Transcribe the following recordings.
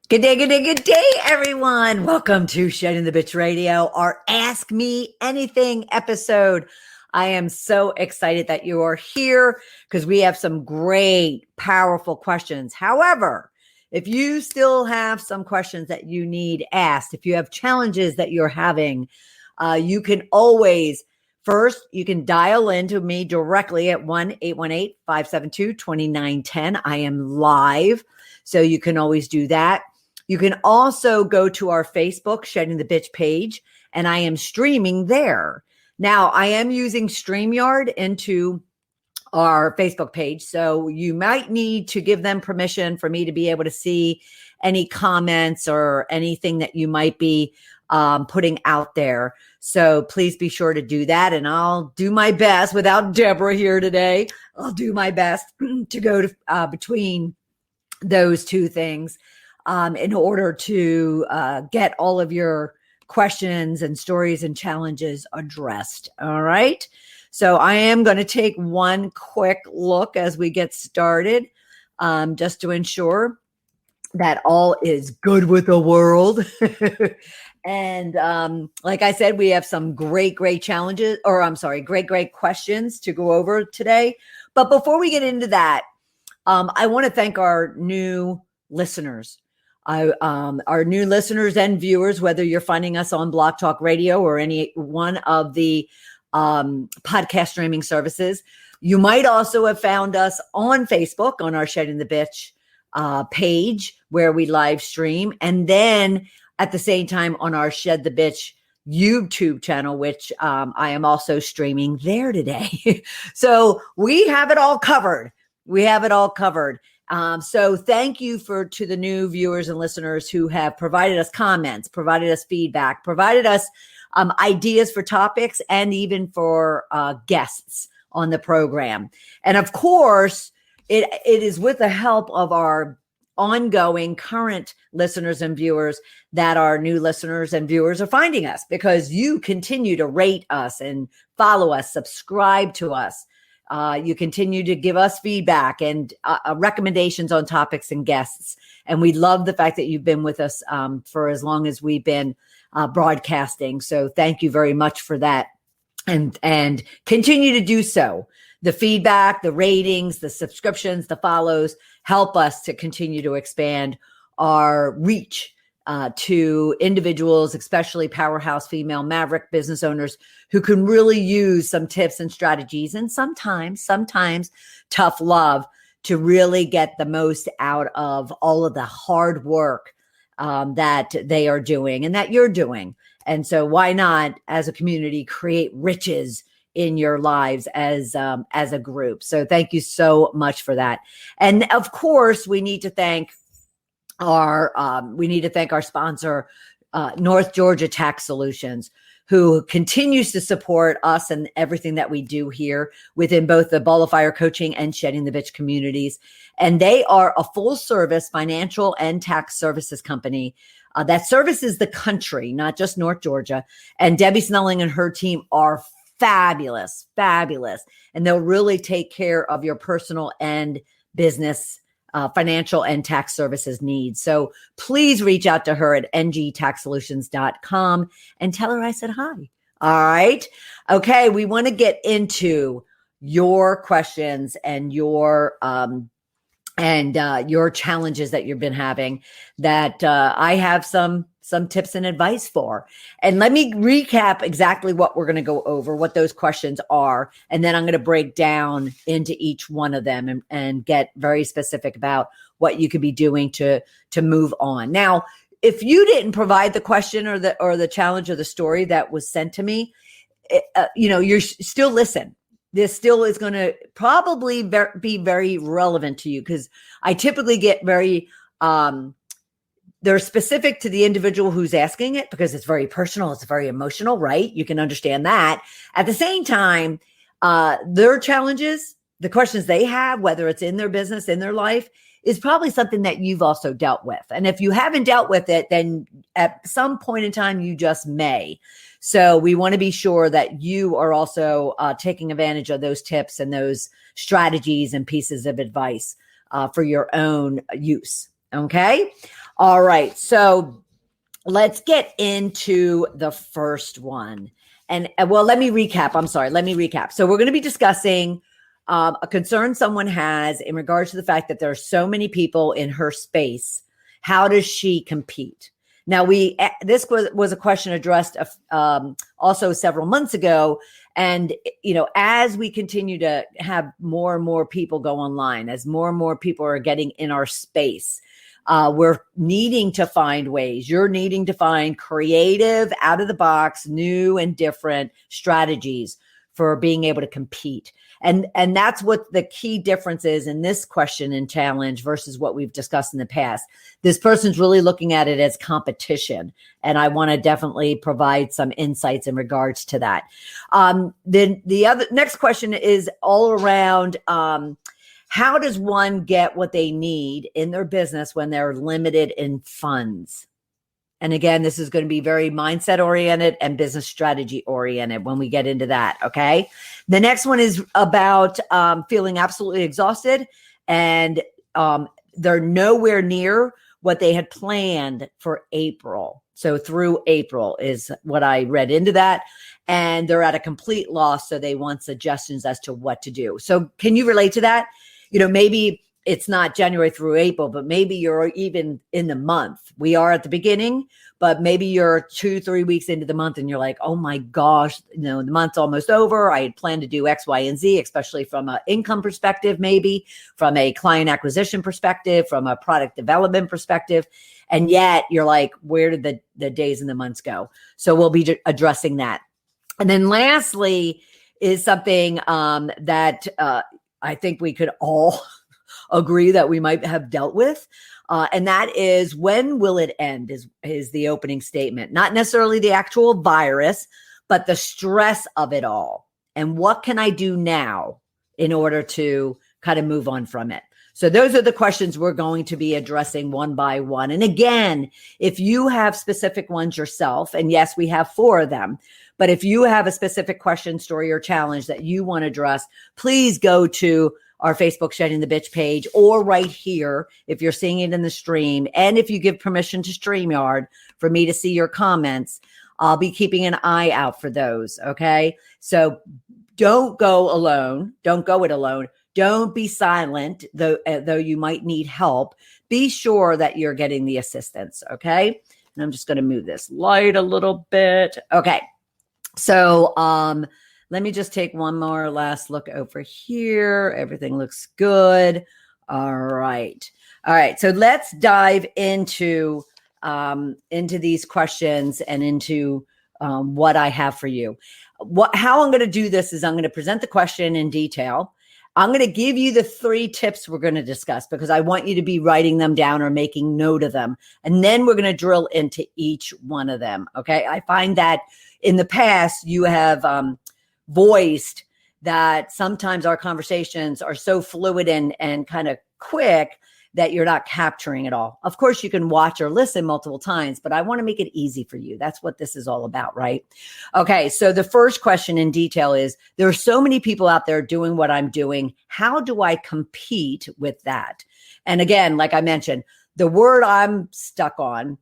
Good day, good day, good day, everyone. Welcome to Shedding the Bitch Radio, our Ask Me Anything episode. I am so excited that you are here because we have some great, powerful questions. However, if you still have some questions that you need asked, if you have challenges that you're having, you can always, first, you can dial into me directly at 1-818-572-2910. I am live, so you can always do that. You can also go to our Facebook, Shedding the Bitch page, and I am streaming there. Now, I am using StreamYard into our Facebook page, so you might need to give them permission for me to be able to see any comments or anything that you might be putting out there. So please be sure to do that, and I'll do my best. Without Deborah here today, I'll do my best to go to between those two things. In order to get all of your questions and stories and challenges addressed. All right. So I am going to take one quick look as we get started, just to ensure that all is good with the world. And like I said, we have some great challenges, or I'm sorry, great questions to go over today. But before we get into that, I want to thank our new listeners. Our new listeners and viewers, whether you're finding us on Blog Talk Radio or any one of the podcast streaming services. You might also have found us on Facebook on our Shedding the Bitch page where we live stream. And then at the same time on our Shed the Bitch YouTube channel, which I am also streaming there today. So we have it all covered. So thank you to the new viewers and listeners who have provided us comments, provided us feedback, provided us ideas for topics, and even for guests on the program. And of course, it is with the help of our ongoing current listeners and viewers that our new listeners and viewers are finding us, because you continue to rate us and follow us, subscribe to us. You continue to give us feedback and recommendations on topics and guests. And we love the fact that you've been with us for as long as we've been broadcasting. So thank you very much for that. And continue to do so. The feedback, the ratings, the subscriptions, the follows help us to continue to expand our reach to individuals, especially powerhouse female maverick business owners who can really use some tips and strategies and sometimes tough love to really get the most out of all of the hard work that they are doing and that you're doing. And so why not, as a community, create riches in your lives as a group? So thank you so much for that. And of course, we need to thank our sponsor, North Georgia Tax Solutions, who continues to support us and everything that we do here within both the Ball of Fire coaching and Shedding the Bitch communities. And they are a full service financial and tax services company that services the country, not just North Georgia. And Debbie Snelling and her team are fabulous. And they'll really take care of your personal and business financial and tax services needs. So please reach out to her at ngtaxsolutions.com and tell her I said hi. All right. Okay. We want to get into your questions and your challenges that you've been having that I have some tips and advice for. And let me recap exactly what we're going to go over, what those questions are. And then I'm going to break down into each one of them and get very specific about what you could be doing to move on. Now, if you didn't provide the question or the challenge or the story that was sent to me, you're still listen. This still is going to probably be very relevant to you, because I typically get very they're specific to the individual who's asking it, because it's very personal. It's very emotional, right? You can understand that. At the same time, their challenges, the questions they have, whether it's in their business, in their life, is probably something that you've also dealt with. And if you haven't dealt with it, then at some point in time, you just may. So we want to be sure that you are also taking advantage of those tips and those strategies and pieces of advice for your own use. Okay. All right. So let's get into the first one. And well, let me recap. I'm sorry. Let me recap. So we're going to be discussing a concern someone has in regards to the fact that there are so many people in her space. How does she compete? Now, this was a question addressed also several months ago. And, as we continue to have more and more people go online, as more and more people are getting in our space, we're needing to find ways. You're needing to find creative, out of the box, new and different strategies for being able to compete. And that's what the key difference is in this question and challenge versus what we've discussed in the past. This person's really looking at it as competition. And I want to definitely provide some insights in regards to that. Then the other next question is all around, how does one get what they need in their business when they're limited in funds? And again, this is going to be very mindset oriented and business strategy oriented when we get into that. Okay. The next one is about feeling absolutely exhausted and they're nowhere near what they had planned for April. So through April is what I read into that. And they're at a complete loss. So they want suggestions as to what to do. So can you relate to that? Maybe it's not January through April, but maybe you're even in the month. We are at the beginning, but maybe you're 2-3 weeks into the month and you're like, oh my gosh, the month's almost over. I had planned to do X, Y, and Z, especially from an income perspective, maybe from a client acquisition perspective, from a product development perspective. And yet you're like, where did the days and the months go? So we'll be addressing that. And then lastly is something that I think we could all agree that we might have dealt with. And that is, when will it end is the opening statement. Not necessarily the actual virus, but the stress of it all. And what can I do now in order to kind of move on from it? So those are the questions we're going to be addressing one by one. And again, if you have specific ones yourself, and yes, we have 4 of them, but if you have a specific question, story, or challenge that you want to address, please go to our Facebook Shedding the Bitch page, or right here if you're seeing it in the stream. And if you give permission to StreamYard for me to see your comments, I'll be keeping an eye out for those. Okay. So don't go alone. Don't go it alone. Don't be silent, though you might need help. Be sure that you're getting the assistance. Okay. And I'm just going to move this light a little bit. Okay. So, let me just take one more last look over here. Everything looks good. All right. So let's dive into these questions and into what I have for you. How I'm going to do this is I'm going to present the question in detail. I'm going to give you the 3 tips we're going to discuss because I want you to be writing them down or making note of them. And then we're going to drill into each one of them. Okay. I find that in the past you have voiced that sometimes our conversations are so fluid and kind of quick that you're not capturing it all. Of course, you can watch or listen multiple times, but I want to make it easy for you. That's what this is all about, right? Okay, so the first question in detail is, there are so many people out there doing what I'm doing. How do I compete with that? And again, like I mentioned, the word I'm stuck on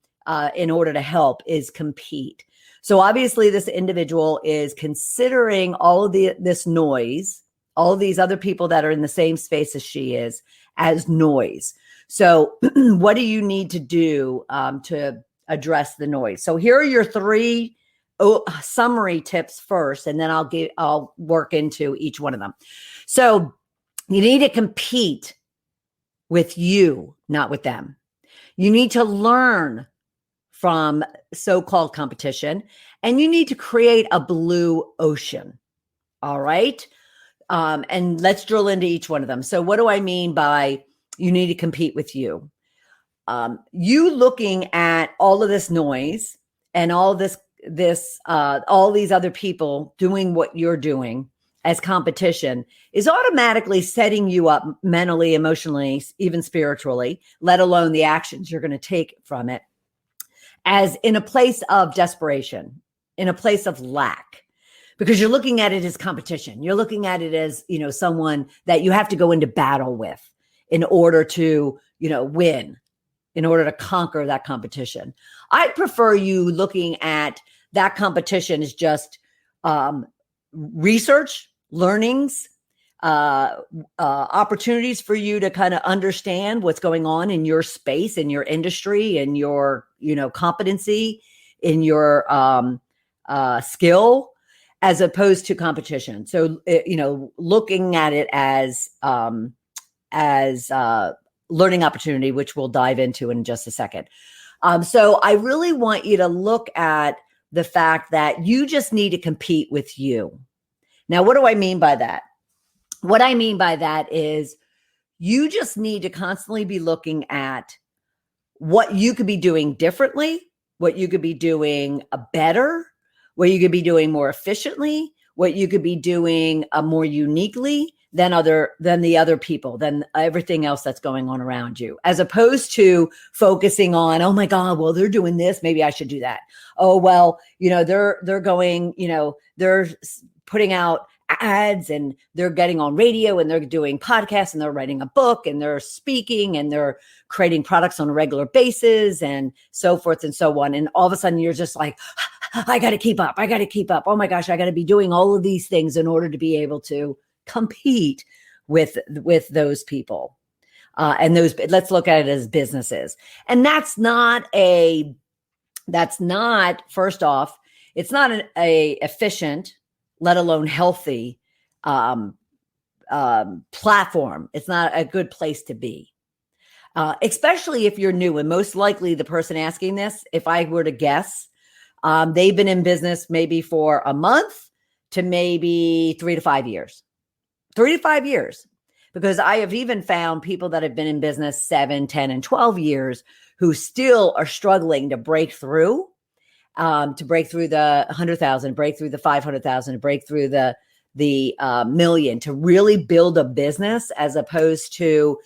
in order to help is compete. So obviously this individual is considering all of this noise, all of these other people that are in the same space as she is, as noise. So what do you need to do to address the noise? So here are your 3 summary tips first, and then I'll work into each one of them. So you need to compete with you, not with them. You need to learn from so-called competition, and you need to create a blue ocean. All right. And let's drill into each one of them. So what do I mean by you need to compete with you? You looking at all of this noise and all these other people doing what you're doing as competition is automatically setting you up mentally, emotionally, even spiritually, let alone the actions you're going to take from it, as in a place of desperation. in a place of lack, because you're looking at it as competition. You're looking at it as, someone that you have to go into battle with in order to, win, in order to conquer that competition. I prefer you looking at that competition as just research, learnings, opportunities for you to kind of understand what's going on in your space, in your industry, in your, competency, in your skill, as opposed to competition. So, looking at it as learning opportunity, which we'll dive into in just a second. So I really want you to look at the fact that you just need to compete with you. Now, what do I mean by that? What I mean by that is you just need to constantly be looking at what you could be doing differently, what you could be doing better, what you could be doing more efficiently, what you could be doing more uniquely than the other people, than everything else that's going on around you, as opposed to focusing on, oh my God, well, they're doing this, maybe I should do that. Oh, well, they're going, they're putting out ads and they're getting on radio and they're doing podcasts and they're writing a book and they're speaking and they're creating products on a regular basis and so forth and so on. And all of a sudden you're just like, I got to keep up. I got to keep up. Oh my gosh, I got to be doing all of these things in order to be able to compete with those people. And let's look at it as businesses. And that's not, first off, it's not a efficient, let alone healthy platform. It's not a good place to be, especially if you're new. And most likely the person asking this, if I were to guess, they've been in business maybe for a month to maybe 3 to 5 years. 3 to 5 years, because I have even found people that have been in business 7, 10, and 12 years who still are struggling to break through the 100,000, break through the 500,000, break through the million, to really build a business, as opposed to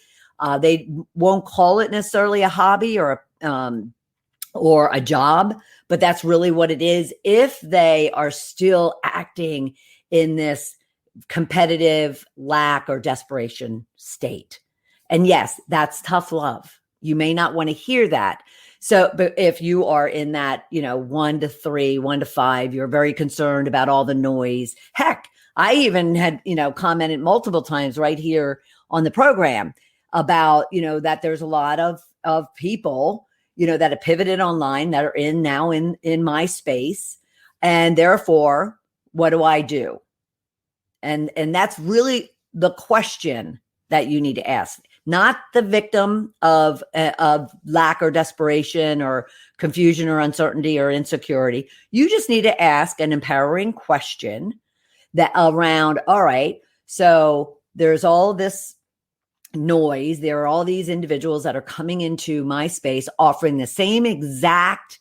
they won't call it necessarily a hobby or a job, but that's really what it is if they are still acting in this competitive lack or desperation state. And yes, that's tough love. You may not want to hear that. So, but if you are in that, 1 to 3, 1 to 5, you're very concerned about all the noise. Heck, I even had, commented multiple times right here on the program about, that there's a lot of people, that have pivoted online, that are now in my space. And therefore, what do I do? And that's really the question that you need to ask, not the victim of lack or desperation or confusion or uncertainty or insecurity. You just need to ask an empowering question that around, all right, so there's all this noise. There are all these individuals that are coming into my space offering the same exact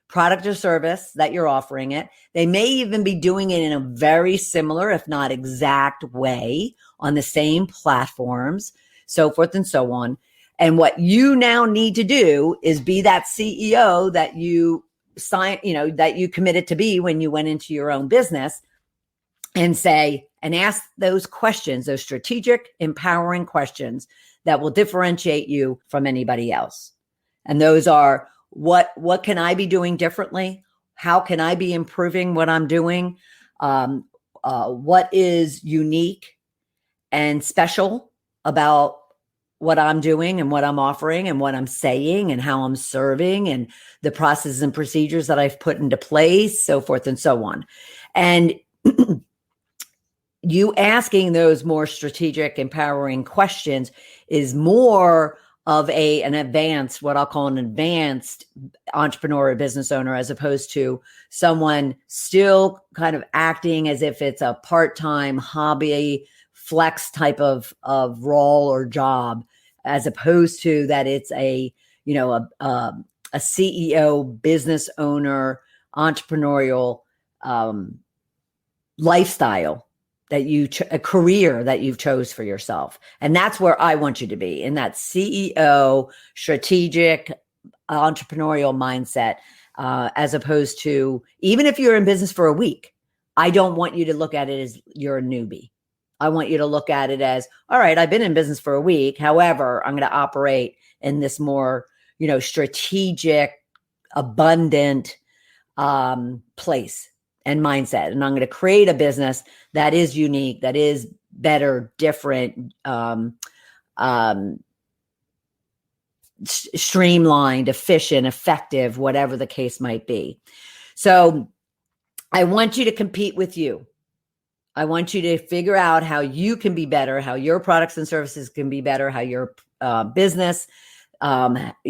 product or service that you're offering it. They may even be doing it in a very similar, if not exact way on the same platforms, so forth and so on. And what you now need to do is be that CEO that you that you committed to be when you went into your own business, and say, and ask those questions, those strategic, empowering questions that will differentiate you from anybody else. And those are, what can I be doing differently? How can I be improving what I'm doing? What is unique and special about what I'm doing and what I'm offering and what I'm saying and how I'm serving and the processes and procedures that I've put into place, so forth and so on. And you asking those more strategic, empowering questions is more of an advanced, what I'll call an advanced entrepreneur or business owner, as opposed to someone still kind of acting as if it's a part-time hobby, flex type of role or job, as opposed to that it's a CEO, business owner, entrepreneurial lifestyle that a career that you've chose for yourself. And that's where I want you to be, in that CEO, strategic, entrepreneurial mindset, as opposed to, even if you're in business for a week, I don't want you to look at it as you're a newbie. I want you to look at it as, all right, I've been in business for a week. However, I'm going to operate in this more, strategic, abundant place and mindset. And I'm going to create a business that is unique, that is better, different, streamlined, efficient, effective, whatever the case might be. So I want you to compete with you. I want you to figure out how you can be better, how your products and services can be better, how your business, it's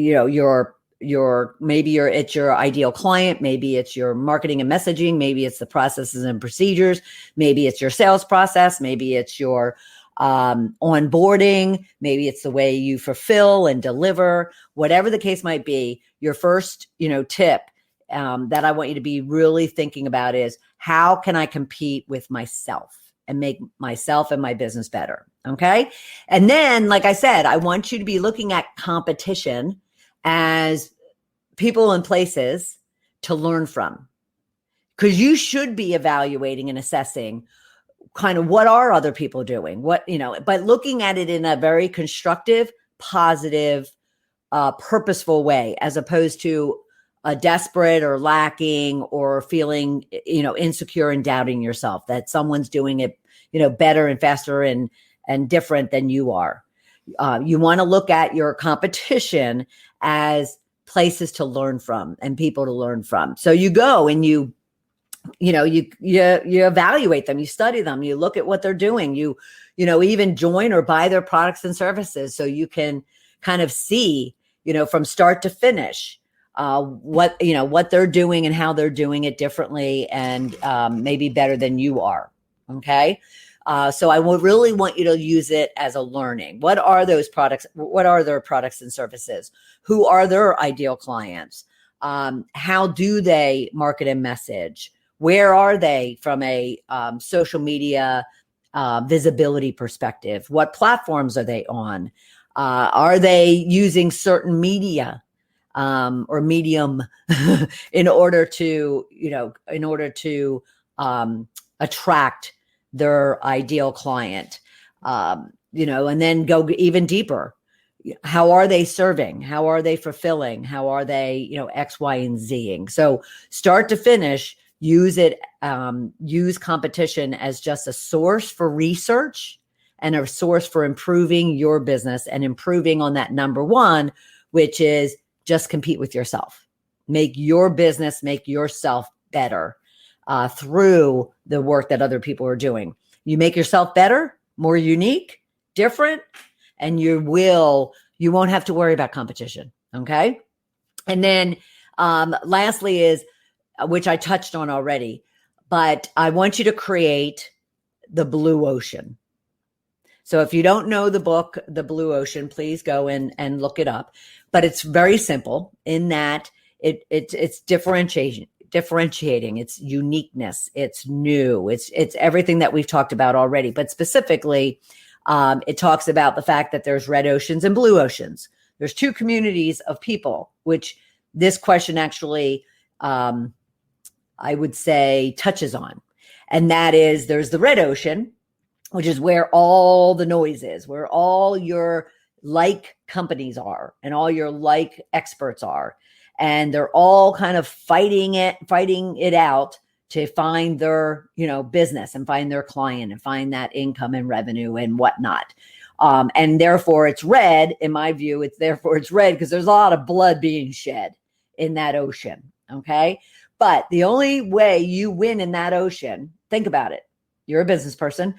your ideal client, maybe it's your marketing and messaging, maybe it's the processes and procedures, maybe it's your sales process, maybe it's your onboarding, maybe it's the way you fulfill and deliver, whatever the case might be. Your first, tip that I want you to be really thinking about is, how can I compete with myself and make myself and my business better? Okay. And then, like I said, I want you to be looking at competition as people and places to learn from, because you should be evaluating and assessing kind of what are other people doing, but looking at it in a very constructive, positive, purposeful way, as opposed to a desperate or lacking or feeling, insecure and doubting yourself that someone's doing it, better and faster and different than you are. You want to look at your competition as places to learn from and people to learn from. So you go and you evaluate them, you study them, you look at what they're doing, you even join or buy their products and services, so you can kind of see, from start to finish, what they're doing and how they're doing it differently and maybe better than you are. Okay. So I would really want you to use it as a learning. What are those products? What are their products and services? Who are their ideal clients? How do they market and message? Where are they from a social media visibility perspective? What platforms are they on? Are they using certain media or medium in order to attract their ideal client? And then go even deeper. How are they serving? How are they fulfilling? How are they, X, Y, and Z-ing? So start to finish, use it, use competition as just a source for research and a source for improving your business and improving on that number one, which is just compete with yourself. Make your business, make yourself better through the work that other people are doing. You make yourself better, more unique, different, and you won't have to worry about competition. Okay. And then lastly is, which I touched on already, but I want you to create the blue ocean. So if you don't know the book, The Blue Ocean, please go and look it up. But it's very simple in that it's differentiating, its uniqueness, it's new, it's everything that we've talked about already. But specifically, it talks about the fact that there's red oceans and blue oceans. There's two communities of people, which this question actually, I would say, touches on. And that is, there's the red ocean, which is where all the noise is, where all your like companies are and all your like experts are. And they're all kind of fighting it out to find their, business and find their client and find that income and revenue and whatnot. And therefore it's red. In my view, it's red because there's a lot of blood being shed in that ocean. Okay. But the only way you win in that ocean, think about it. You're a business person.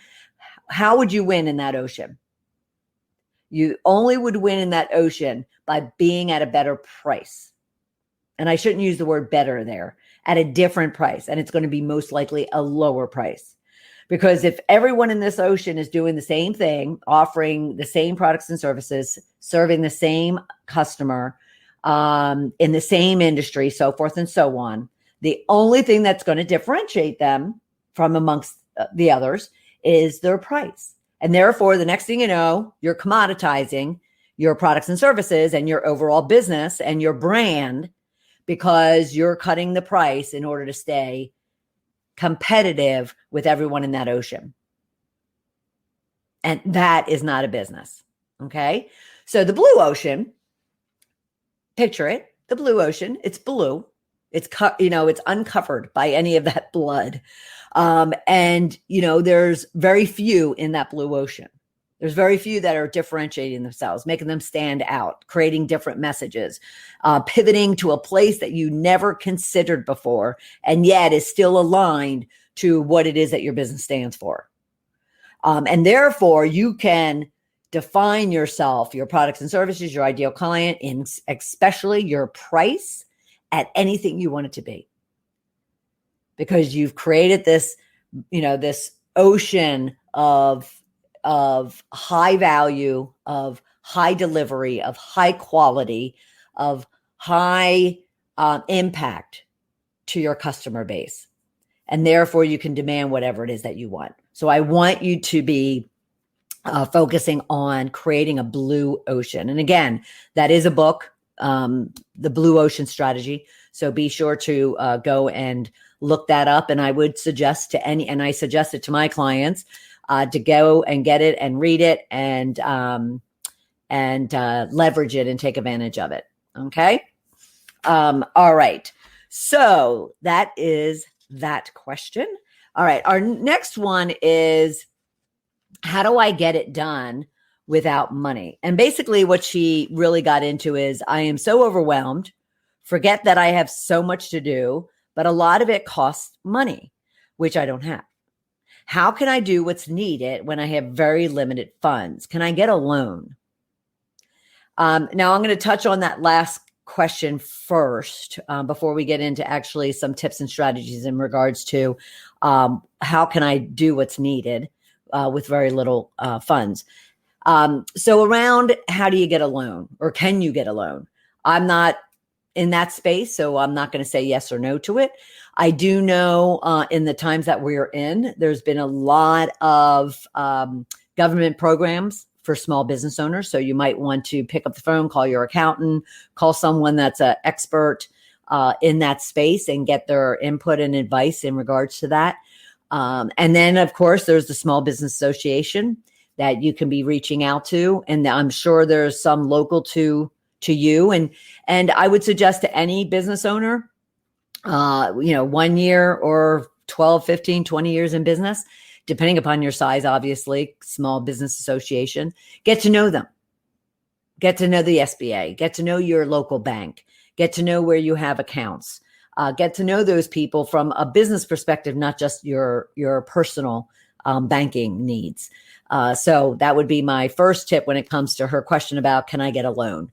How would you win in that ocean? You only would win in that ocean by being at a better price. And I shouldn't use the word better there, at a different price. And it's going to be most likely a lower price. Because if everyone in this ocean is doing the same thing, offering the same products and services, serving the same customer, in the same industry, so forth and so on, the only thing that's going to differentiate them from amongst the others is their price. And therefore, the next thing you know, you're commoditizing your products and services and your overall business and your brand because you're cutting the price in order to stay competitive with everyone in that ocean. And that is not a business. Okay. So the blue ocean, picture it, the blue ocean, it's blue. It's it's uncovered by any of that blood. And there's very few in that blue ocean. There's very few that are differentiating themselves, making them stand out, creating different messages, pivoting to a place that you never considered before, and yet is still aligned to what it is that your business stands for. And therefore, you can define yourself, your products and services, your ideal client, and especially your price at anything you want it to be. Because you've created this, this ocean of high value, of high delivery, of high quality, of high impact to your customer base. And therefore you can demand whatever it is that you want. So I want you to be focusing on creating a blue ocean. And again, that is a book, The Blue Ocean Strategy. So be sure to go and look that up. And I would suggest I suggest it to my clients, to go and get it and read it and leverage it and take advantage of it. Okay. All right. So that is that question. All right. Our next one is, how do I get it done without money? And basically what she really got into is, I am so overwhelmed, forget that I have so much to do, but a lot of it costs money, which I don't have. How can I do what's needed when I have very limited funds? Can I get a loan? Now I'm going to touch on that last question first, before we get into actually some tips and strategies in regards to how can I do what's needed with very little funds. So around how do you get a loan, or can you get a loan? I'm not in that space, so I'm not going to say yes or no to it. I do know in the times that we're in, there's been a lot of government programs for small business owners. So you might want to pick up the phone, call your accountant, call someone that's an expert in that space and get their input and advice in regards to that. And then, of course, there's the Small Business Association that you can be reaching out to. And I'm sure there's some local to you. And I would suggest to any business owner, 1 year or 12, 15, 20 years in business, depending upon your size, obviously, Small Business Association, get to know them. Get to know the SBA, get to know your local bank, get to know where you have accounts, get to know those people from a business perspective, not just your personal banking needs. So that would be my first tip when it comes to her question about, can I get a loan?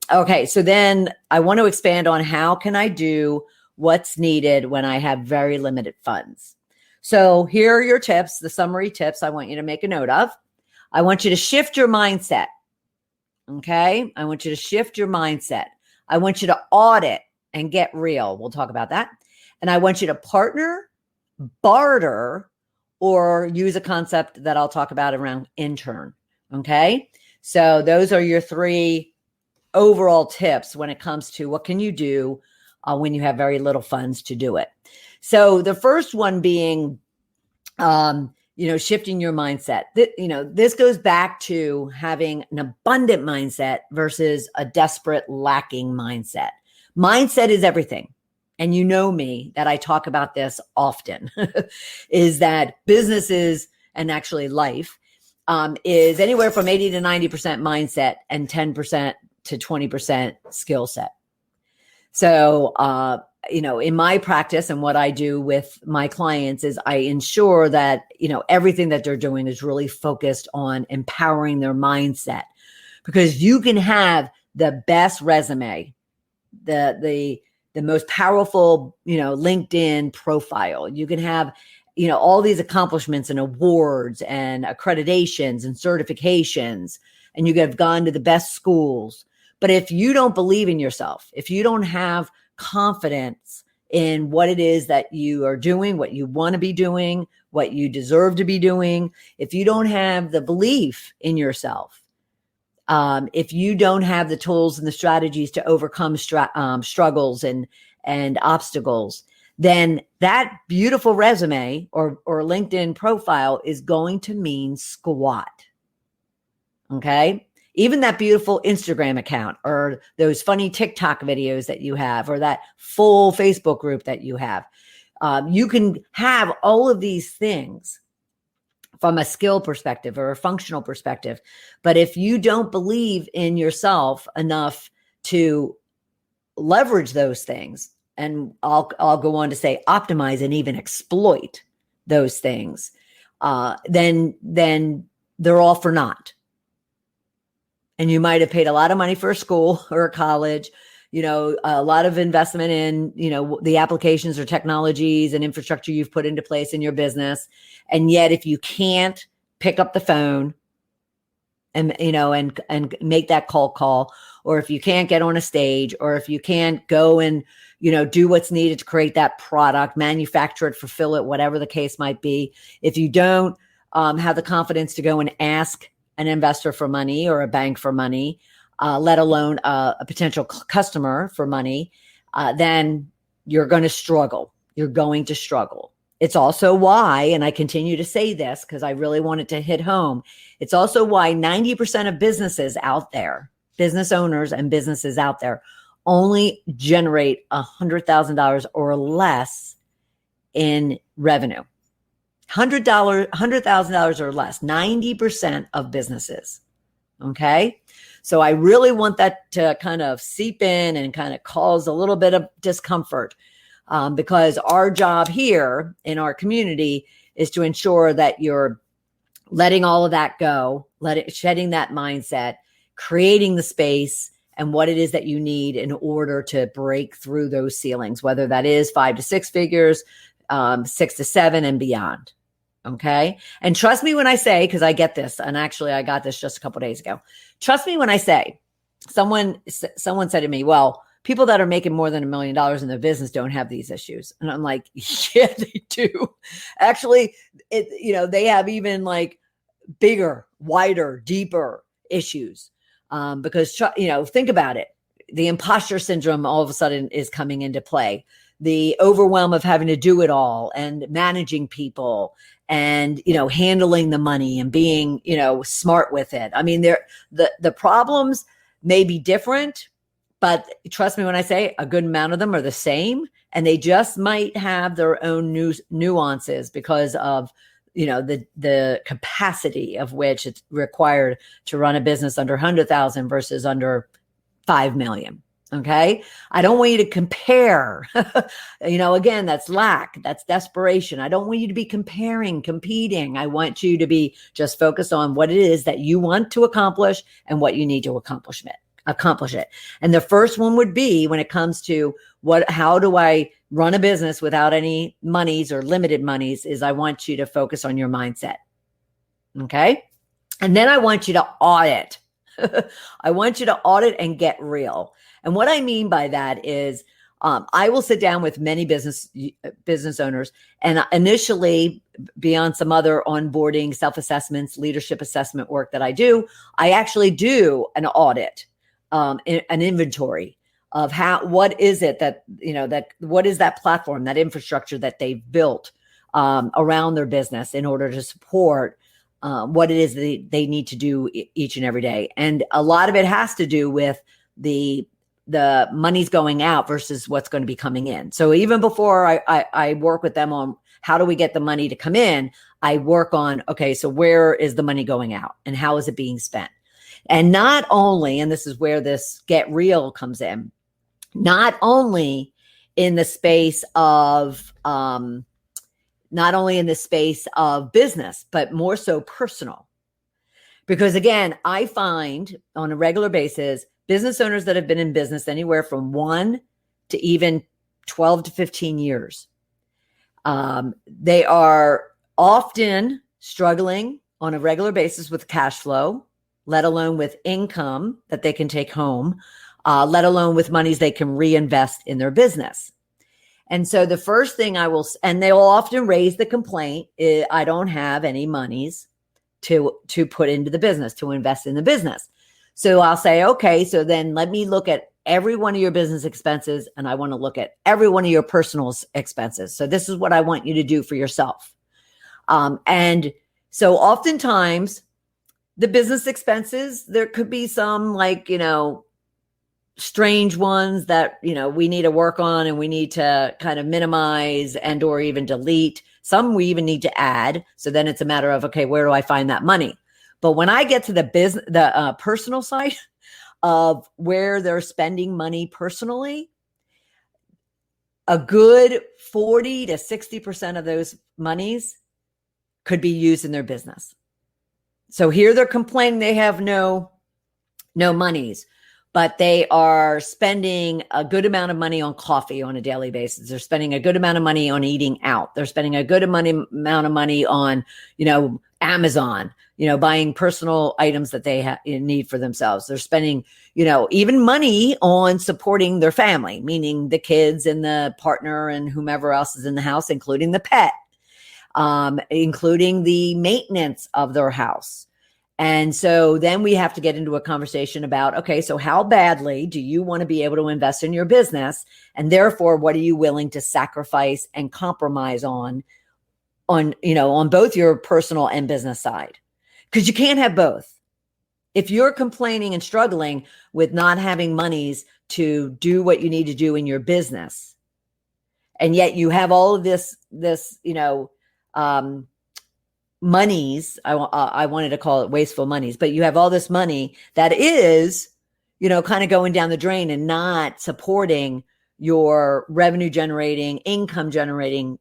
Okay, so then I want to expand on how can I do what's needed when I have very limited funds. So here are your tips, the summary tips I want you to make a note of. I want you to shift your mindset. Okay, I want you to shift your mindset. I want you to audit and get real. We'll talk about that. And I want you to partner, barter, or use a concept that I'll talk about around intern. Okay, so those are your three overall tips when it comes to what can you do when you have very little funds to do it. So the first one being, shifting your mindset. This goes back to having an abundant mindset versus a desperate lacking mindset. Mindset is everything. And you know me that I talk about this often, is that businesses and actually life is anywhere from 80 to 90% mindset and 10% to 20% skill set. So, in my practice and what I do with my clients is I ensure that, everything that they're doing is really focused on empowering their mindset, because you can have the best resume, the most powerful, LinkedIn profile. You can have, all these accomplishments and awards and accreditations and certifications, and you have gone to the best schools. But if you don't believe in yourself, if you don't have confidence in what it is that you are doing, what you want to be doing, what you deserve to be doing, if you don't have the belief in yourself, if you don't have the tools and the strategies to overcome struggles and obstacles, then that beautiful resume or LinkedIn profile is going to mean squat. Okay. Even that beautiful Instagram account or those funny TikTok videos that you have, or that full Facebook group that you have. You can have all of these things from a skill perspective or a functional perspective. But if you don't believe in yourself enough to leverage those things, and I'll go on to say optimize and even exploit those things, then they're all for naught. And you might have paid a lot of money for a school or a college, a lot of investment in, the applications or technologies and infrastructure you've put into place in your business. And yet, if you can't pick up the phone and make that cold call, or if you can't get on a stage, or if you can't go and, do what's needed to create that product, manufacture it, fulfill it, whatever the case might be, if you don't have the confidence to go and ask an investor for money or a bank for money, let alone a potential customer for money, then you're going to struggle. You're going to struggle. It's also why, and I continue to say this because I really wanted to hit home, it's also why 90% of businesses out there, business owners and businesses out there, only generate $100,000 or less in revenue. $100,000 or less, 90% of businesses. Okay. So I really want that to kind of seep in and kind of cause a little bit of discomfort, because our job here in our community is to ensure that you're letting all of that go, shedding that mindset, creating the space and what it is that you need in order to break through those ceilings, whether that is 5 to 6 figures, 6 to 7 and beyond. Okay. And trust me when I say, because I get this, and actually I got this just a couple of days ago. Trust me when I say, someone said to me, well, people that are making more than $1 million in their business don't have these issues. And I'm like, yeah, they do. Actually, they have even like bigger, wider, deeper issues. Because, think about it. The imposter syndrome all of a sudden is coming into play. The overwhelm of having to do it all and managing people and, handling the money and being, smart with it. I mean, the problems may be different, but trust me when I say a good amount of them are the same, and they just might have their own nuances because of, the capacity of which it's required to run a business under 100,000 versus under 5 million. Okay. I don't want you to compare, again, that's lack, that's desperation. I don't want you to be competing. I want you to be just focused on what it is that you want to accomplish and what you need to accomplish it. And the first one would be, when it comes to how do I run a business without any monies or limited monies, is I want you to focus on your mindset. Okay. And then I want you to audit. I want you to audit and get real. And what I mean by that is, I will sit down with many business owners, and initially, beyond some other onboarding, self-assessments, leadership assessment work that I do, I actually do an audit, an inventory of what is it that, what is that platform, that infrastructure that they've built around their business in order to support what it is they need to do each and every day. And a lot of it has to do with the money's going out versus what's going to be coming in. So even before I work with them on how do we get the money to come in, I work on, okay, so where is the money going out and how is it being spent? And not only, and this is where this get real comes in, not only in the space of, business, but more so personal. Because again, I find on a regular basis, business owners that have been in business anywhere from 1 to even 12 to 15 years, they are often struggling on a regular basis with cash flow, let alone with income that they can take home, let alone with monies they can reinvest in their business. And so the first thing and they will often raise the complaint, I don't have any monies to put into the business, to invest in the business. So I'll say, okay, so then let me look at every one of your business expenses, and I want to look at every one of your personal expenses. So this is what I want you to do for yourself. And so oftentimes the business expenses, there could be some like, strange ones that, we need to work on and we need to kind of minimize and or even delete. Some we even need to add. So then it's a matter of, okay, where do I find that money? But when I get to the personal side of where they're spending money personally, a good 40 to 60% of those monies could be used in their business. So here they're complaining they have no monies, but they are spending a good amount of money on coffee on a daily basis. They're spending a good amount of money on eating out. They're spending a good amount of money on, Amazon, buying personal items that they need for themselves. They're spending, even money on supporting their family, meaning the kids and the partner and whomever else is in the house, including the pet, including the maintenance of their house. And so then we have to get into a conversation about, okay, so how badly do you want to be able to invest in your business? And therefore, what are you willing to sacrifice and compromise on both your personal and business side? Because you can't have both. If you're complaining and struggling with not having monies to do what you need to do in your business, and yet you have all of this monies, I wanted to call it wasteful monies, but you have all this money that is, kind of going down the drain and not supporting your revenue generating, income generating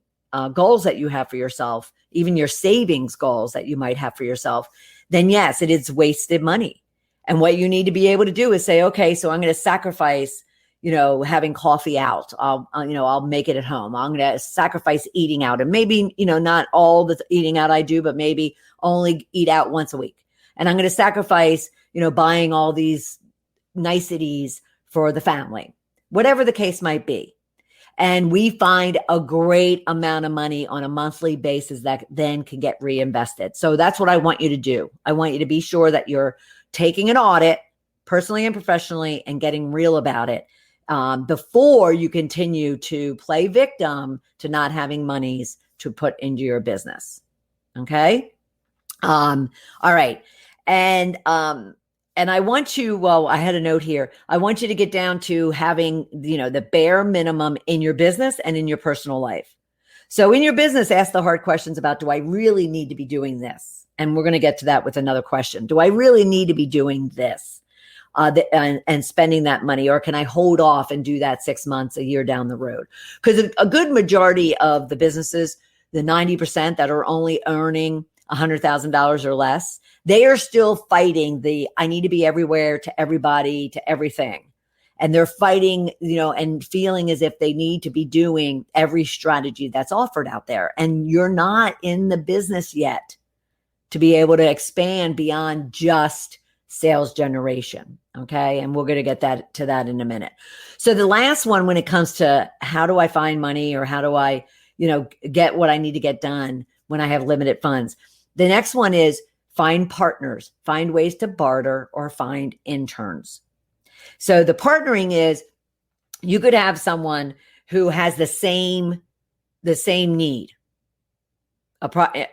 goals that you have for yourself, even your savings goals that you might have for yourself, then yes, it is wasted money. And what you need to be able to do is say, okay, so I'm going to sacrifice having coffee out. I'll make it at home. I'm going to sacrifice eating out, and maybe, not all the eating out I do, but maybe only eat out once a week. And I'm going to sacrifice, buying all these niceties for the family, whatever the case might be. And we find a great amount of money on a monthly basis that then can get reinvested. So that's what I want you to do. I want you to be sure that you're taking an audit personally and professionally and getting real about it. Before you continue to play victim to not having monies to put into your business. Okay. All right. And I want you, I had a note here. I want you to get down to having, the bare minimum in your business and in your personal life. So in your business, ask the hard questions about, do I really need to be doing this? And we're going to get to that with another question. Do I really need to be doing this? And spending that money, or can I hold off and do that 6 months, a year down the road? Because a good majority of the businesses, the 90% that are only earning $100,000 or less, they are still fighting I need to be everywhere to everybody, to everything. And they're fighting, and feeling as if they need to be doing every strategy that's offered out there. And you're not in the business yet to be able to expand beyond just sales generation. Okay. And we're going to get to that in a minute. So the last one, when it comes to how do I find money, or how do I, get what I need to get done when I have limited funds? The next one is find partners, find ways to barter, or find interns. So the partnering is, you could have someone who has the same need,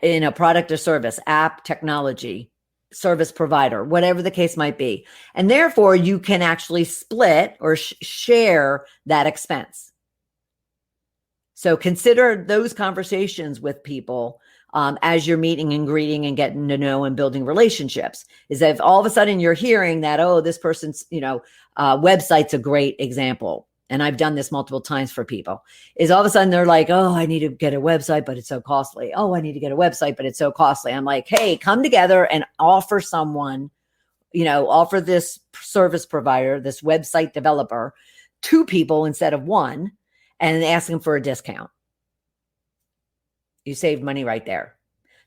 in a product or service, app, technology, service provider, whatever the case might be. And therefore you can actually split or share that expense. So consider those conversations with people as you're meeting and greeting and getting to know and building relationships. Is that if all of a sudden you're hearing that, oh, this person's, website's a great example. And I've done this multiple times for people, is all of a sudden they're like, oh, I need to get a website, but it's so costly. Oh, I need to get a website, but it's so costly. I'm like, hey, come together and offer someone, offer this service provider, this website developer, 2 people instead of 1, and ask them for a discount. You save money right there.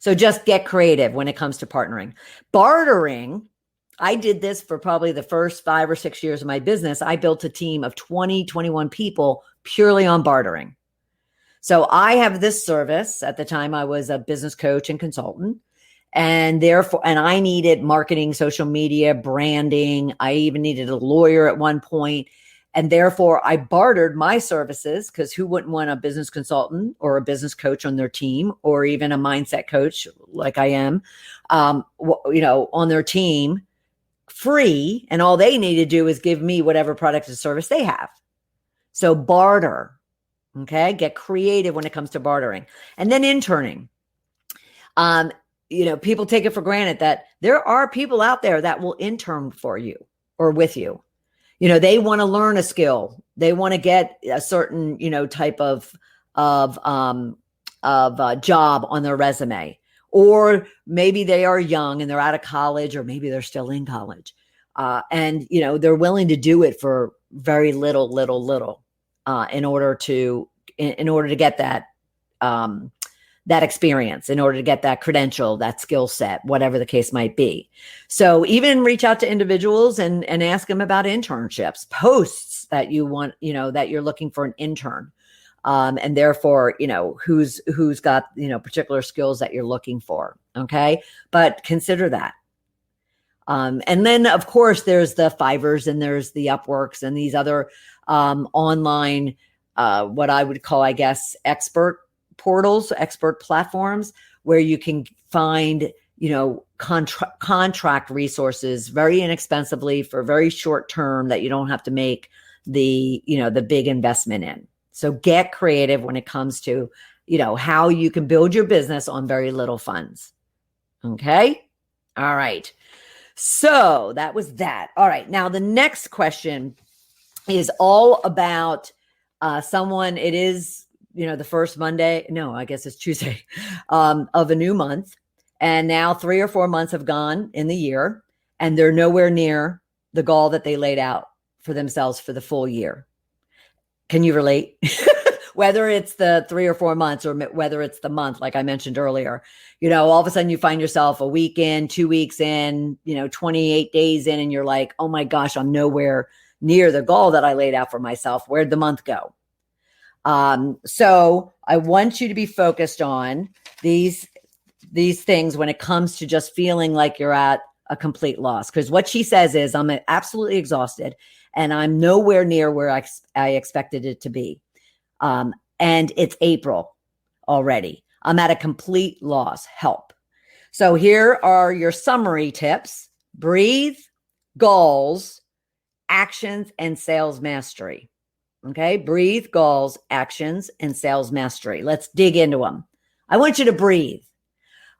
So just get creative when it comes to partnering. Bartering, I did this for probably the first 5 or 6 years of my business. I built a team of 20, 21 people purely on bartering. So I have this service. At the time, I was a business coach and consultant. And therefore, and I needed marketing, social media, branding. I even needed a lawyer at one point. And therefore, I bartered my services, because who wouldn't want a business consultant or a business coach on their team, or even a mindset coach like I am, on their team, free. And all they need to do is give me whatever product or service they have. So barter. Okay. Get creative when it comes to bartering. And then interning. People take it for granted that there are people out there that will intern for you or with you. They want to learn a skill. They want to get a certain, type of job on their resume. Or maybe they are young and they're out of college, or maybe they're still in college. And they're willing to do it for very little, in order to get that, that experience, in order to get that credential, that skill set, whatever the case might be. So even reach out to individuals and ask them about internships, posts that you want, that you're looking for an intern. And therefore, who's got, particular skills that you're looking for. Okay. But consider that. And then of course there's the Fivers and there's the Upworks and these other, online, what I would call, I guess, expert portals, expert platforms, where you can find, contract resources very inexpensively for very short term, that you don't have to make the big investment in. So get creative when it comes to, how you can build your business on very little funds. Okay. All right. So that was that. All right. Now the next question is all about someone. It is, the first Monday. No, I guess it's Tuesday of a new month. And now 3 or 4 months have gone in the year, and they're nowhere near the goal that they laid out for themselves for the full year. Can you relate? Whether it's the 3 or 4 months, or whether it's the month, like I mentioned earlier, all of a sudden you find yourself a week in, 2 weeks in, 28 days in, and you're like, oh my gosh, I'm nowhere near the goal that I laid out for myself. Where'd the month go? So I want you to be focused on these things when it comes to just feeling like you're at a complete loss. Because what she says is, I'm absolutely exhausted and I'm nowhere near where I expected it to be. And it's April already. I'm at a complete loss. Help. So here are your summary tips: breathe, goals, actions, and sales mastery. Okay. Breathe, goals, actions, and sales mastery. Let's dig into them. I want you to breathe.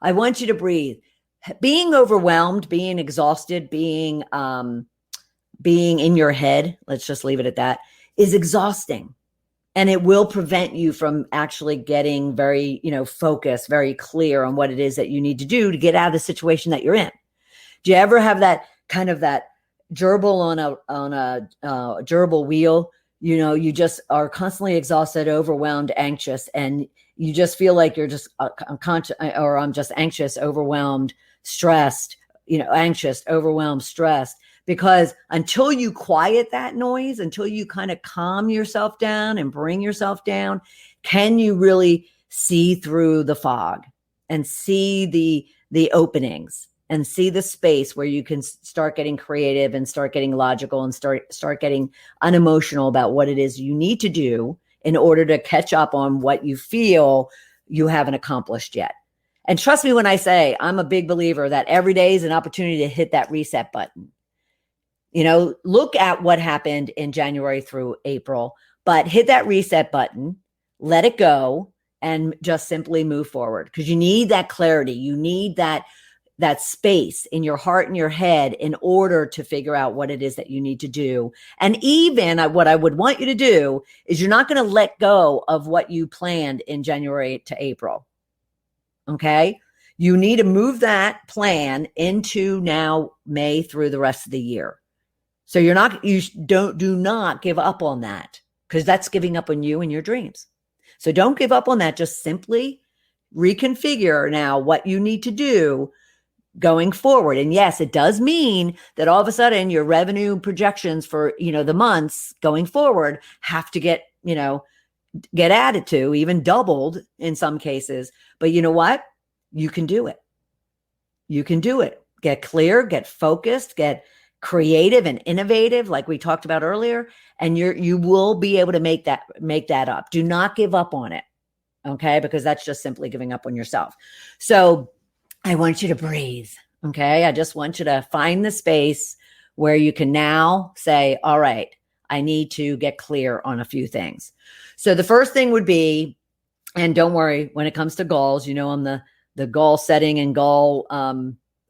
I want you to breathe. Being overwhelmed, being exhausted, being in your head, let's just leave it at that, is exhausting. And it will prevent you from actually getting very, focused, very clear on what it is that you need to do to get out of the situation that you're in. Do you ever have that kind of that gerbil on a gerbil wheel? You just are constantly exhausted, overwhelmed, anxious, and you just feel like you're just unconscious, or I'm just anxious, overwhelmed, stressed, anxious, overwhelmed, stressed. Because until you quiet that noise, until you kind of calm yourself down and bring yourself down, can you really see through the fog and see the openings and see the space where you can start getting creative and start getting logical and start getting unemotional about what it is you need to do in order to catch up on what you feel you haven't accomplished yet. And trust me when I say, I'm a big believer that every day is an opportunity to hit that reset button. Look at what happened in January through April, but hit that reset button, let it go, and just simply move forward, because you need that clarity. You need that space in your heart and your head in order to figure out what it is that you need to do. And even what I would want you to do is, you're not going to let go of what you planned in January to April. Okay. You need to move that plan into now May through the rest of the year. So do not give up on that, because that's giving up on you and your dreams. So don't give up on that. Just simply reconfigure now what you need to do going forward. And yes, it does mean that all of a sudden your revenue projections for, the months going forward have to get added to, even doubled in some cases. But you know what? You can do it. You can do it. Get clear, get focused, get creative and innovative, like we talked about earlier, and you will be able to make that up. Do not give up on it, okay? Because that's just simply giving up on yourself. So I want you to breathe, okay? I just want you to find the space where you can now say, all right, I need to get clear on a few things. So the first thing would be, and don't worry, when it comes to goals, I'm the goal setting and goal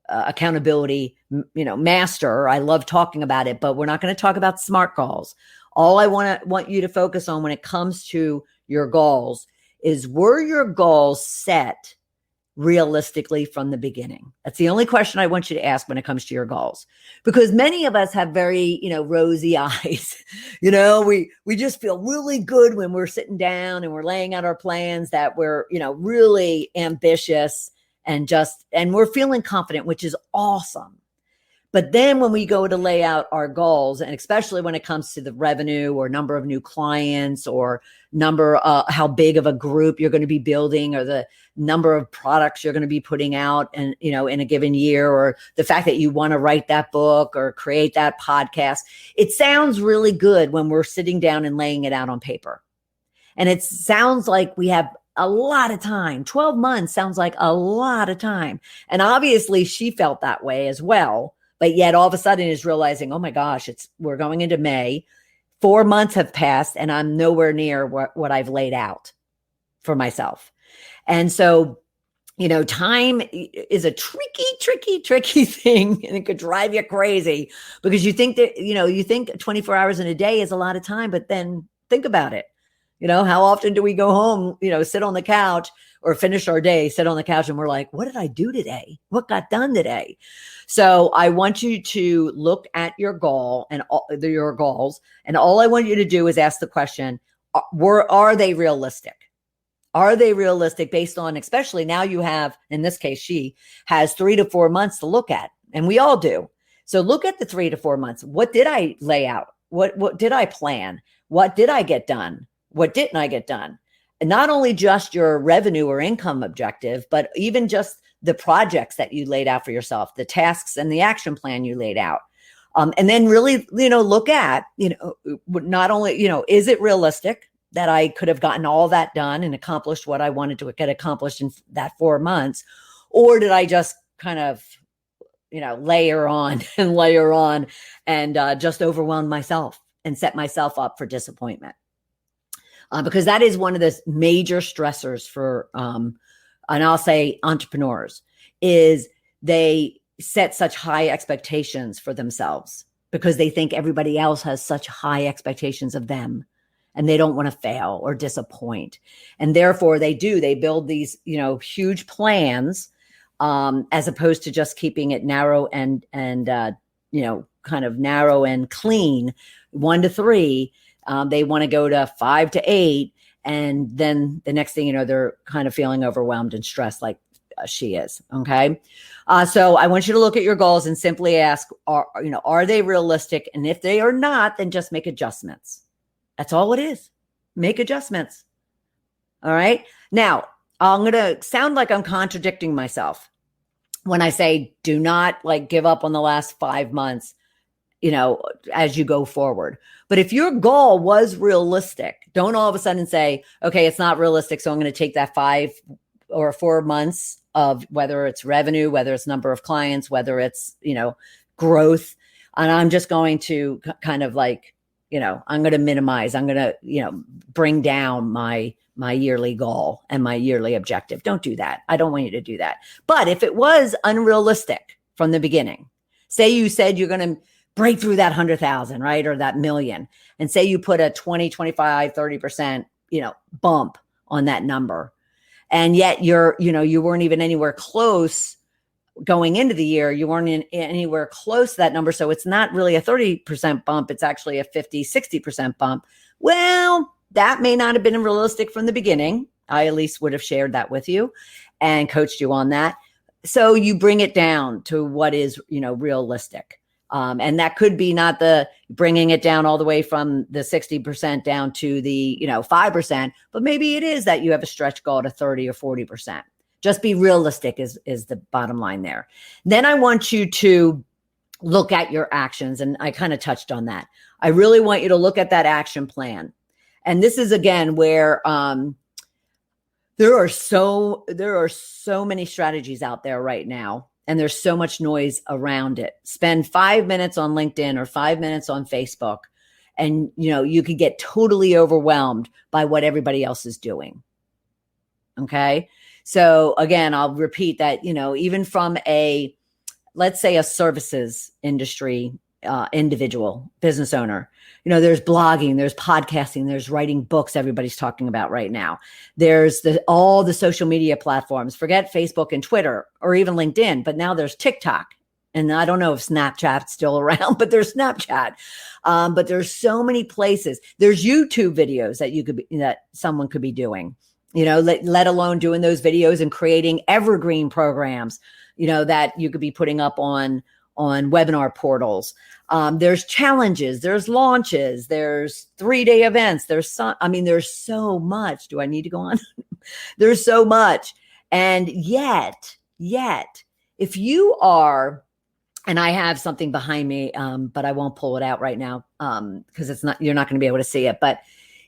accountability, master. I love talking about it, but we're not going to talk about SMART goals. All I want you to focus on when it comes to your goals is, were your goals set realistically from the beginning? That's the only question I want you to ask when it comes to your goals, because many of us have very, rosy eyes. We just feel really good when we're sitting down and we're laying out our plans, that we're, really ambitious and we're feeling confident, which is awesome. But then when we go to lay out our goals, and especially when it comes to the revenue or number of new clients or how big of a group you're going to be building, or the number of products you're going to be putting out and, in a given year, or the fact that you want to write that book or create that podcast, it sounds really good when we're sitting down and laying it out on paper. And it sounds like we have a lot of time. 12 months sounds like a lot of time. And obviously she felt that way as well. But yet all of a sudden is realizing, oh my gosh, we're going into May. 4 months have passed and I'm nowhere near what I've laid out for myself. And so, time is a tricky thing, and it could drive you crazy, because you think that, you think 24 hours in a day is a lot of time, but then think about it. How often do we go home, sit on the couch or finish our day, sit on the couch, and we're like, what did I do today? What got done today? So I want you to look at your goal and your goals. And all I want you to do is ask the question, are they realistic? Are they realistic based on, especially now you have, in this case, she has 3 to 4 months to look at, and we all do. So look at the 3 to 4 months. What did I lay out? What did I plan? What did I get done? What didn't I get done? And not only just your revenue or income objective, but even just the projects that you laid out for yourself, the tasks and the action plan you laid out. And then really, look at, not only, is it realistic that I could have gotten all that done and accomplished what I wanted to get accomplished in that 4 months? Or did I just kind of, layer on and just overwhelm myself and set myself up for disappointment? Because that is one of the major stressors for, and I'll say entrepreneurs, is they set such high expectations for themselves because they think everybody else has such high expectations of them, and they don't want to fail or disappoint. And therefore they build these, huge plans, as opposed to just keeping it narrow and kind of narrow and clean, 1 to 3. They want to go to 5 to 8. And then the next thing you know, they're kind of feeling overwhelmed and stressed like she is. Okay. So I want you to look at your goals and simply ask, are they realistic? And if they are not, then just make adjustments. That's all it is. Make adjustments. All right. Now, I'm going to sound like I'm contradicting myself when I say, do not give up on the last 5 months, as you go forward. But if your goal was realistic, don't all of a sudden say, okay, it's not realistic, so I'm going to take that 5 or 4 months of whether it's revenue, whether it's number of clients, whether it's, growth, and I'm just going to kind of I'm going to minimize, I'm going to, bring down my yearly goal and my yearly objective. Don't do that. I don't want you to do that. But if it was unrealistic from the beginning, say you said you're going to break through that 100,000, right? Or that million. And say you put a 20, 25, 30%, bump on that number. And yet you weren't even anywhere close going into the year. You weren't anywhere close to that number. So it's not really a 30% bump. It's actually a 50, 60% bump. Well, that may not have been realistic from the beginning. I at least would have shared that with you and coached you on that. So you bring it down to what is, realistic. And that could be not the bringing it down all the way from the 60% down to the, 5%, but maybe it is that you have a stretch goal to 30 or 40%. Just be realistic is the bottom line there. Then I want you to look at your actions. And I kind of touched on that. I really want you to look at that action plan. And this is again where there are so many strategies out there right now, and there's so much noise around it. Spend 5 minutes on LinkedIn or 5 minutes on Facebook, and you could get totally overwhelmed by what everybody else is doing. Okay. So again, I'll repeat that, even from let's say a services industry individual business owner, there's blogging, there's podcasting, there's writing books everybody's talking about right now. There's all the social media platforms, forget Facebook and Twitter or even LinkedIn, but now there's TikTok. And I don't know if Snapchat's still around, but there's Snapchat. But there's so many places. There's YouTube videos that someone could be doing, let alone doing those videos and creating evergreen programs, that you could be putting up on webinar portals. There's challenges, there's launches, there's 3-day events. There's so much. Do I need to go on? There's so much. And yet, if you are, and I have something behind me, but I won't pull it out right now because you're not going to be able to see it. But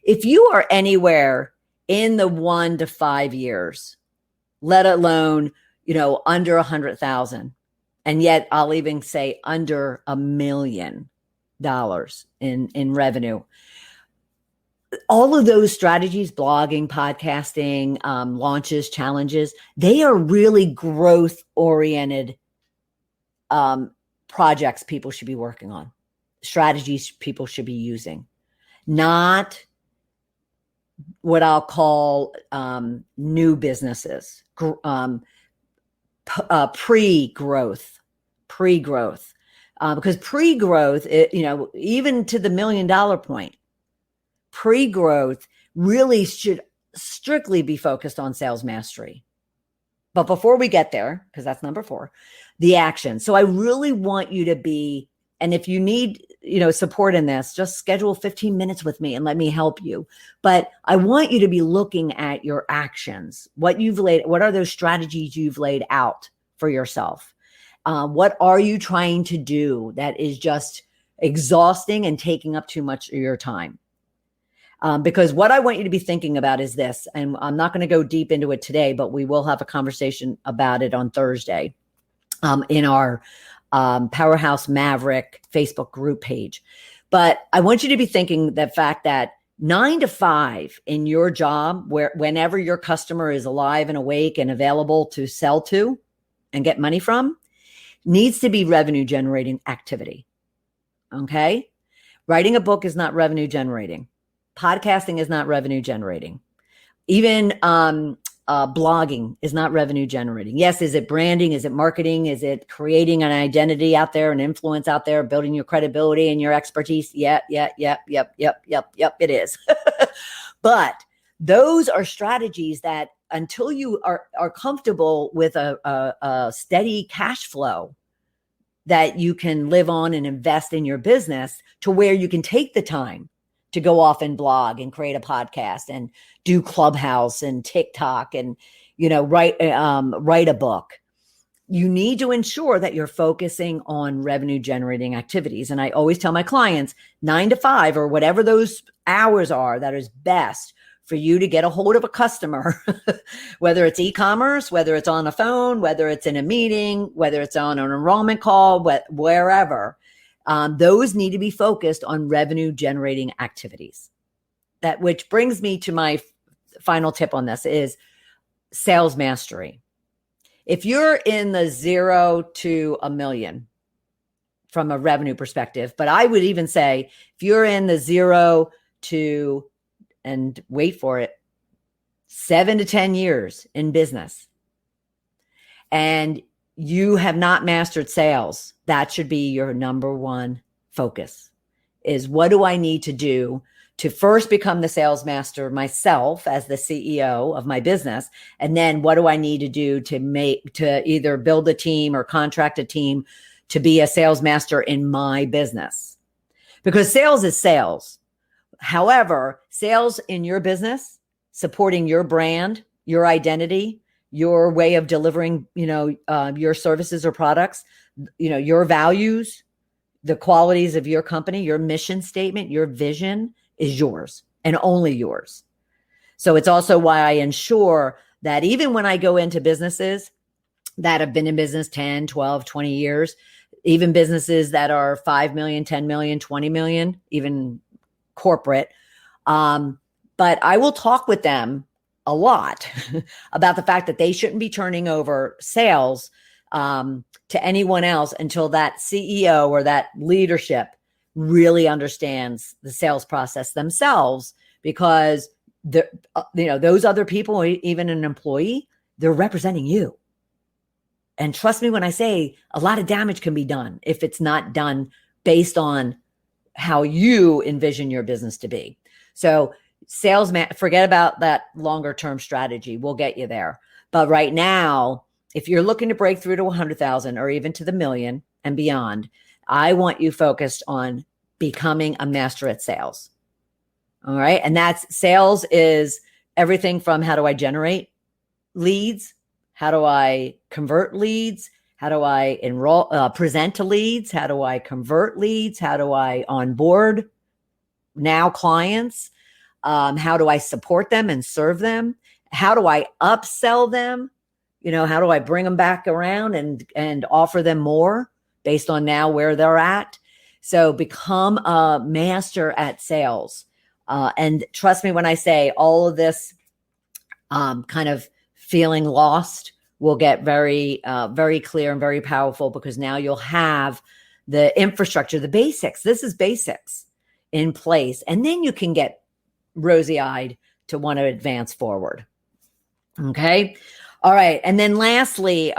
if you are anywhere in the 1 to 5 years, let alone, under 100,000, and yet I'll even say under $1 million in revenue. All of those strategies, blogging, podcasting, launches, challenges, they are really growth-oriented projects people should be working on, strategies people should be using, not what I'll call new businesses, pre-growth, because pre-growth, even to the $1 million point, pre-growth really should strictly be focused on sales mastery. But before we get there, because that's number 4, the action. So I really want you to be, and if you need, support in this, just schedule 15 minutes with me and let me help you. But I want you to be looking at your actions, what are those strategies you've laid out for yourself? What are you trying to do that is just exhausting and taking up too much of your time? Because what I want you to be thinking about is this, and I'm not going to go deep into it today, but we will have a conversation about it on Thursday in our Powerhouse Maverick Facebook group page. But I want you to be thinking the fact that 9 to 5 in your job, whenever your customer is alive and awake and available to sell to and get money from, needs to be revenue generating activity. Okay? Writing a book is not revenue generating. Podcasting is not revenue generating. Even blogging is not revenue generating. Yes, is it branding? Is it marketing? Is it creating an identity out there, an influence out there, building your credibility and your expertise? Yep, it is. But those are strategies that until you are comfortable with a steady cash flow that you can live on and invest in your business to where you can take the time to go off and blog and create a podcast and do Clubhouse and TikTok and, write a book. You need to ensure that you're focusing on revenue generating activities. And I always tell my clients 9 to 5 or whatever those hours are that is best for you to get a hold of a customer, whether it's e-commerce, whether it's on a phone, whether it's in a meeting, whether it's on an enrollment call, wherever. Those need to be focused on revenue generating activities. Which brings me to my final tip on this is sales mastery. If you're in the 0 to $1 million from a revenue perspective, but I would even say if you're in the 0 to, and wait for it, 7 to 10 years in business, and you have not mastered sales, that should be your number one focus is what do I need to do to first become the sales master myself as the CEO of my business? And then what do I need to do to either build a team or contract a team to be a sales master in my business? Because sales is sales. However, sales in your business, supporting your brand, your identity, your way of delivering, your services or products, your values, the qualities of your company, your mission statement, your vision is yours and only yours. So it's also why I ensure that even when I go into businesses that have been in business 10, 12, 20 years, even businesses that are 5 million, 10 million, 20 million, even corporate, but I will talk with them a lot about the fact that they shouldn't be turning over sales to anyone else until that CEO or that leadership really understands the sales process themselves, because those other people, even an employee, they're representing you. And trust me when I say a lot of damage can be done if it's not done based on how you envision your business to be. So salesman, forget about that longer term strategy. We'll get you there. But right now, if you're looking to break through to 100,000 or even to the million and beyond, I want you focused on becoming a master at sales. All right. And that's sales is everything from how do I generate leads? How do I convert leads? How do I present to leads? How do I convert leads? How do I onboard now clients? How do I support them and serve them? How do I upsell them? How do I bring them back around and offer them more based on now where they're at? So become a master at sales. And trust me when I say all of this kind of feeling lost will get very, very clear and very powerful, because now you'll have the infrastructure, the basics. This is basics in place. And then you can get rosy-eyed to want to advance forward. Okay. All right. And then lastly,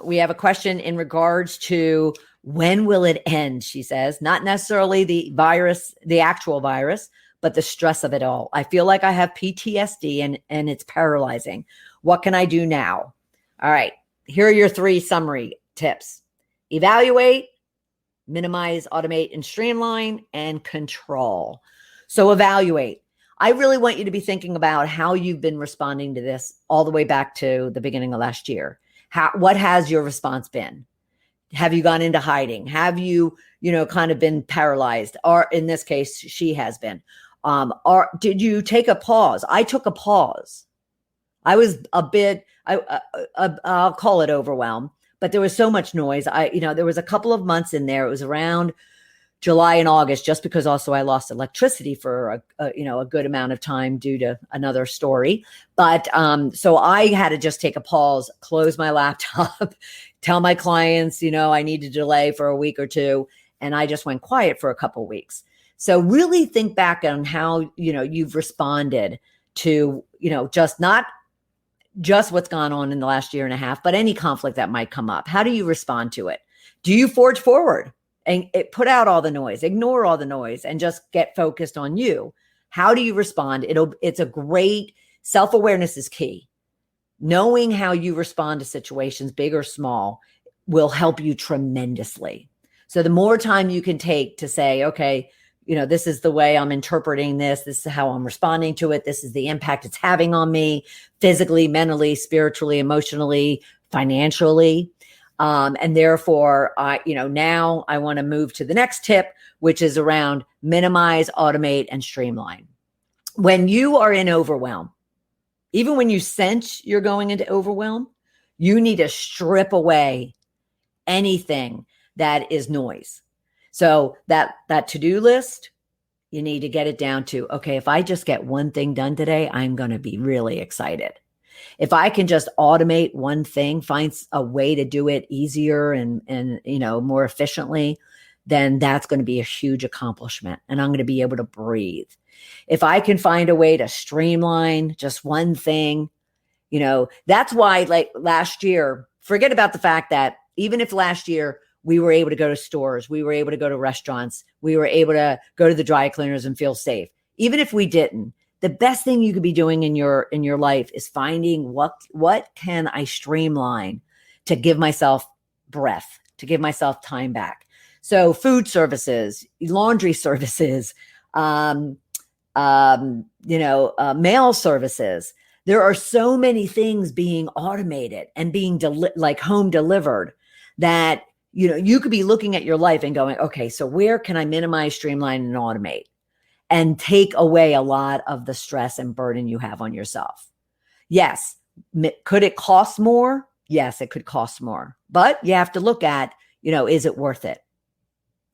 we have a question in regards to when will it end? She says, not necessarily the virus, the actual virus, but the stress of it all. I feel like I have PTSD and it's paralyzing. What can I do now? All right. Here are your 3 summary tips. Evaluate, minimize, automate, and streamline, and control. So evaluate. I really want you to be thinking about how you've been responding to this all the way back to the beginning of last year. What has your response been? Have you gone into hiding? Have you, kind of been paralyzed? Or in this case, she has been. Or did you take a pause? I took a pause. I was a bit, I'll call it overwhelmed, but there was so much noise. There was a couple of months in there. It was around July and August, just because also I lost electricity for a good amount of time due to another story. But so I had to just take a pause, close my laptop, tell my clients, I need to delay for a week or two. And I just went quiet for a couple of weeks. So really think back on how, you've responded to, just not just what's gone on in the last year and a half, but any conflict that might come up. How do you respond to it? Do you forge forward and put out all the noise, ignore all the noise, and just get focused on you? How do you respond? It's a great, self-awareness is key. Knowing how you respond to situations, big or small, will help you tremendously. So the more time you can take to say, okay, this is the way I'm interpreting this. This is how I'm responding to it. This is the impact it's having on me physically, mentally, spiritually, emotionally, financially. And therefore, now I want to move to the next tip, which is around minimize, automate, and streamline. When you are in overwhelm, even when you sense you're going into overwhelm, you need to strip away anything that is noise. So that to-do list, you need to get it down to, okay, if I just get one thing done today, I'm going to be really excited. If I can just automate one thing, find a way to do it easier and more efficiently, then that's going to be a huge accomplishment. And I'm going to be able to breathe. If I can find a way to streamline just one thing, that's why, like last year, forget about the fact that even if last year we were able to go to stores, we were able to go to restaurants, we were able to go to the dry cleaners and feel safe. Even if we didn't, the best thing you could be doing in your life is finding what can I streamline to give myself breath, to give myself time back. So food services, laundry services, mail services. There are so many things being automated and being like home delivered that, you could be looking at your life and going, okay, so where can I minimize, streamline, and automate and take away a lot of the stress and burden you have on yourself? Yes. Could it cost more? Yes, it could cost more, but you have to look at, is it worth it?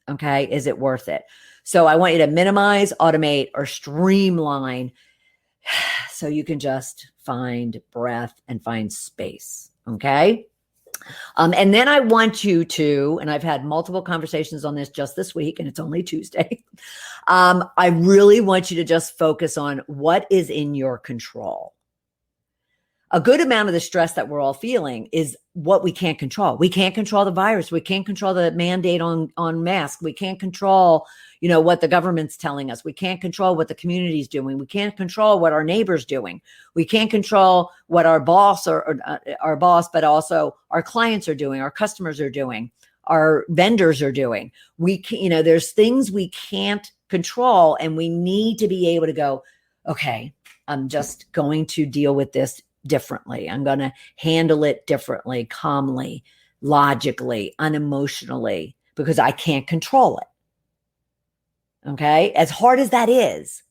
Okay. Is it worth it? So I want you to minimize, automate, or streamline so you can just find breath and find space. Okay. And then I want you to, and I've had multiple conversations on this just this week, and it's only Tuesday. I really want you to just focus on what is in your control. A good amount of the stress that we're all feeling is what we can't control. We can't control the virus. We can't control the mandate on masks. We can't control, what the government's telling us. We can't control what the community's doing. We can't control what our neighbor's doing. We can't control what our boss but also our clients are doing, our customers are doing, our vendors are doing. We can, there's things we can't control, and we need to be able to go, okay, I'm just going to deal with this differently. I'm going to handle it differently, calmly, logically, unemotionally, because I can't control it. Okay. As hard as that is,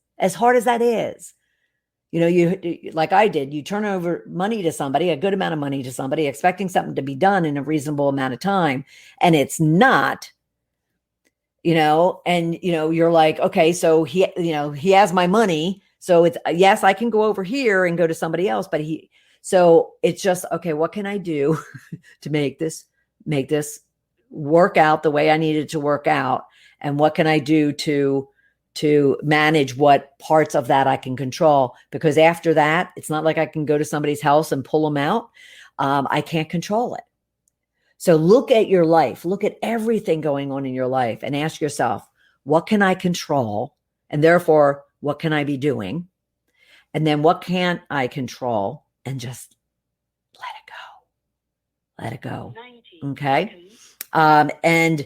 you like I did, you turn over money to somebody, a good amount of money to somebody, expecting something to be done in a reasonable amount of time. And it's not, and, you're like, okay, so he has my money. So it's, yes, I can go over here and go to somebody else, but so it's just, okay, what can I do to make this work out the way I need it to work out? And what can I do to manage what parts of that I can control? Because after that, it's not like I can go to somebody's house and pull them out. I can't control it. So look at your life, look at everything going on in your life and ask yourself, what can I control? And therefore, what can I be doing? And then what can't I control? And just let it go. Okay. And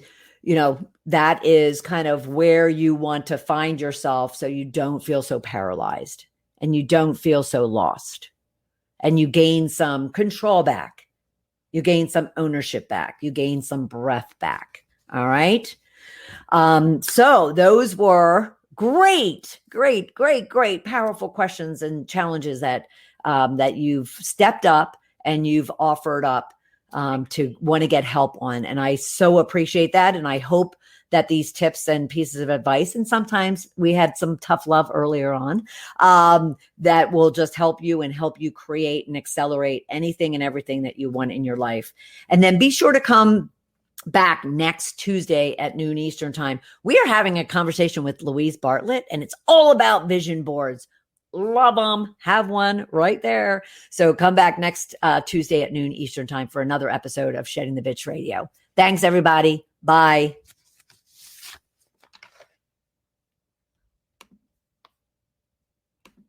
that is kind of where you want to find yourself, so you don't feel so paralyzed and you don't feel so lost, and you gain some control back. You gain some ownership back. You gain some breath back. All right. So those were great, powerful questions and challenges that you've stepped up and you've offered up to want to get help on. And I so appreciate that. And I hope that these tips and pieces of advice, and sometimes we had some tough love earlier on, that will just help you and help you create and accelerate anything and everything that you want in your life. And then be sure to come back next Tuesday at noon Eastern time. We are having a conversation with Louise Bartlett, and it's all about vision boards. Love them. Have one right there. So come back next Tuesday at noon Eastern time for another episode of Shedding the Bitch Radio. Thanks, everybody. Bye.